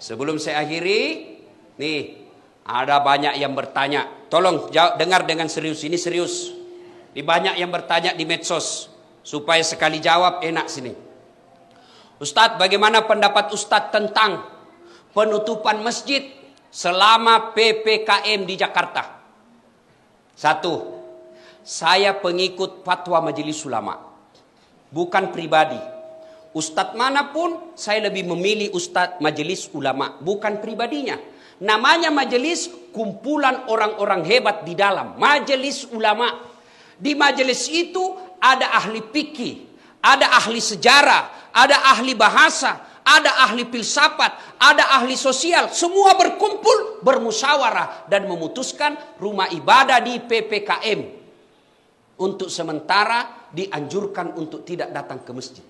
Sebelum saya akhiri, nih ada banyak yang bertanya. Tolong dengar dengan serius, ini serius. Ini banyak yang bertanya di medsos, supaya sekali jawab enak sini. Ustadz, bagaimana pendapat Ustadz tentang penutupan masjid selama PPKM di Jakarta? Satu, saya pengikut fatwa Majelis Ulama, bukan pribadi. Ustadz manapun saya lebih memilih Ustadz Majelis Ulama, bukan pribadinya. Namanya majelis, kumpulan orang-orang hebat di dalam Majelis Ulama. Di majelis itu ada ahli fikih, ada ahli sejarah, ada ahli bahasa, ada ahli filsafat, ada ahli sosial. Semua berkumpul, bermusyawarah dan memutuskan rumah ibadah di PPKM untuk sementara dianjurkan untuk tidak datang ke masjid.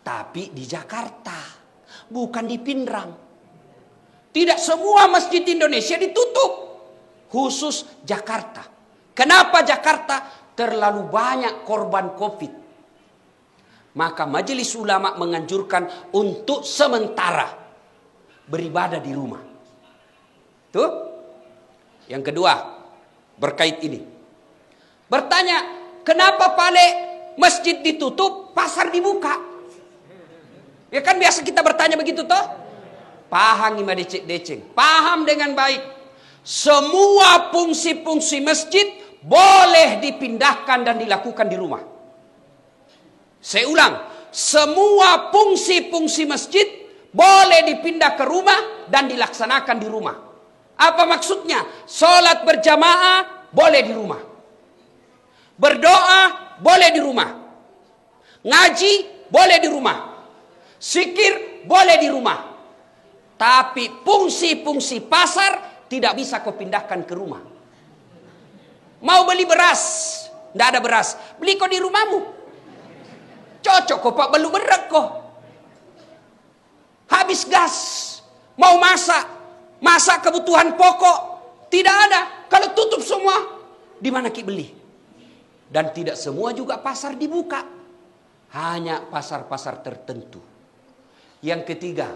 Tapi di Jakarta, bukan di Pindrang. Tidak semua masjid Indonesia ditutup, khusus Jakarta. Kenapa Jakarta? Terlalu banyak korban COVID. Maka Majelis Ulama menganjurkan untuk sementara beribadah di rumah. Tuh. Yang kedua, berkait ini. Bertanya, kenapa Pale masjid ditutup, pasar dibuka? Ya kan biasa kita bertanya begitu toh? Paham ima deceng. Paham dengan baik. Semua fungsi-fungsi masjid boleh dipindahkan dan dilakukan di rumah. Saya ulang, semua fungsi-fungsi masjid boleh dipindah ke rumah dan dilaksanakan di rumah. Apa maksudnya? Sholat berjamaah boleh di rumah. Berdoa boleh di rumah. Ngaji boleh di rumah. Zikir boleh di rumah. Tapi fungsi-fungsi pasar tidak bisa kau pindahkan ke rumah. Mau beli beras, tidak ada beras, beli kau di rumahmu. Cocok kok Pak, belum berat kok. Habis gas, mau masak kebutuhan pokok, tidak ada. Kalau tutup semua, di mana ki beli? Dan tidak semua juga pasar dibuka, hanya pasar-pasar tertentu. Yang ketiga,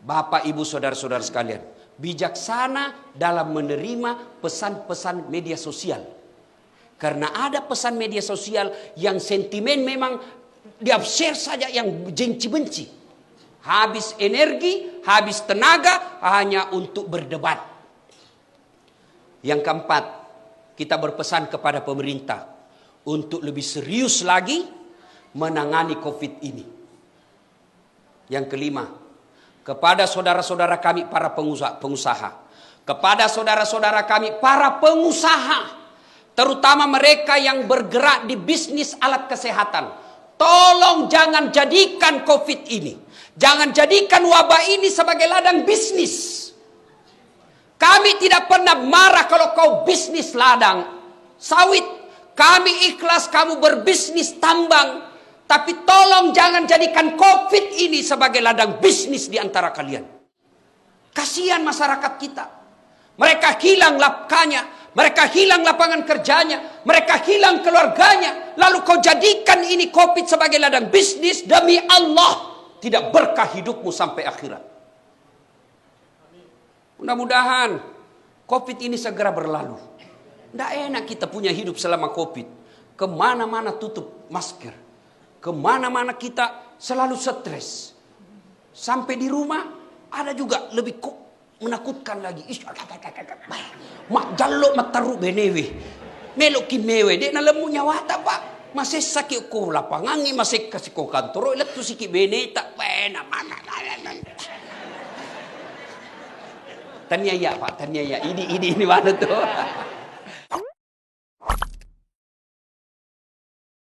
Bapak Ibu Saudara-saudara sekalian, bijaksana dalam menerima pesan-pesan media sosial. Karena ada pesan media sosial yang sentimen memang di-share saja yang benci-benci. Habis energi, habis tenaga hanya untuk berdebat. Yang keempat, kita berpesan kepada pemerintah untuk lebih serius lagi menangani COVID ini. Yang kelima, kepada saudara-saudara kami para pengusaha, kepada saudara-saudara kami para pengusaha, terutama mereka yang bergerak di bisnis alat kesehatan, tolong jangan jadikan COVID ini, jangan jadikan wabah ini sebagai ladang bisnis. Kami tidak pernah marah kalau kau bisnis ladang sawit. Kami ikhlas kamu berbisnis tambang. Tapi tolong jangan jadikan COVID ini sebagai ladang bisnis di antara kalian. Kasihan masyarakat kita. Mereka hilang nafkahnya, mereka hilang lapangan kerjanya, mereka hilang keluarganya. Lalu kau jadikan ini COVID sebagai ladang bisnis, demi Allah tidak berkah hidupmu sampai akhirat. Mudah-mudahan COVID ini segera berlalu. Tidak enak kita punya hidup selama COVID. Kemana-mana tutup masker. Kemana-mana kita selalu stres. Sampai di rumah ada juga lebih menakutkan lagi. Mak jaluk mataru benewe. Melok ki mewe. Dek na lemu nyawa tak pak. Masih sakit ko lapangan. Masih kasih ko kantor. Ilat tu sikit bene tak pena. Tanya ya pak. Tanya ya. Ini mana tuh.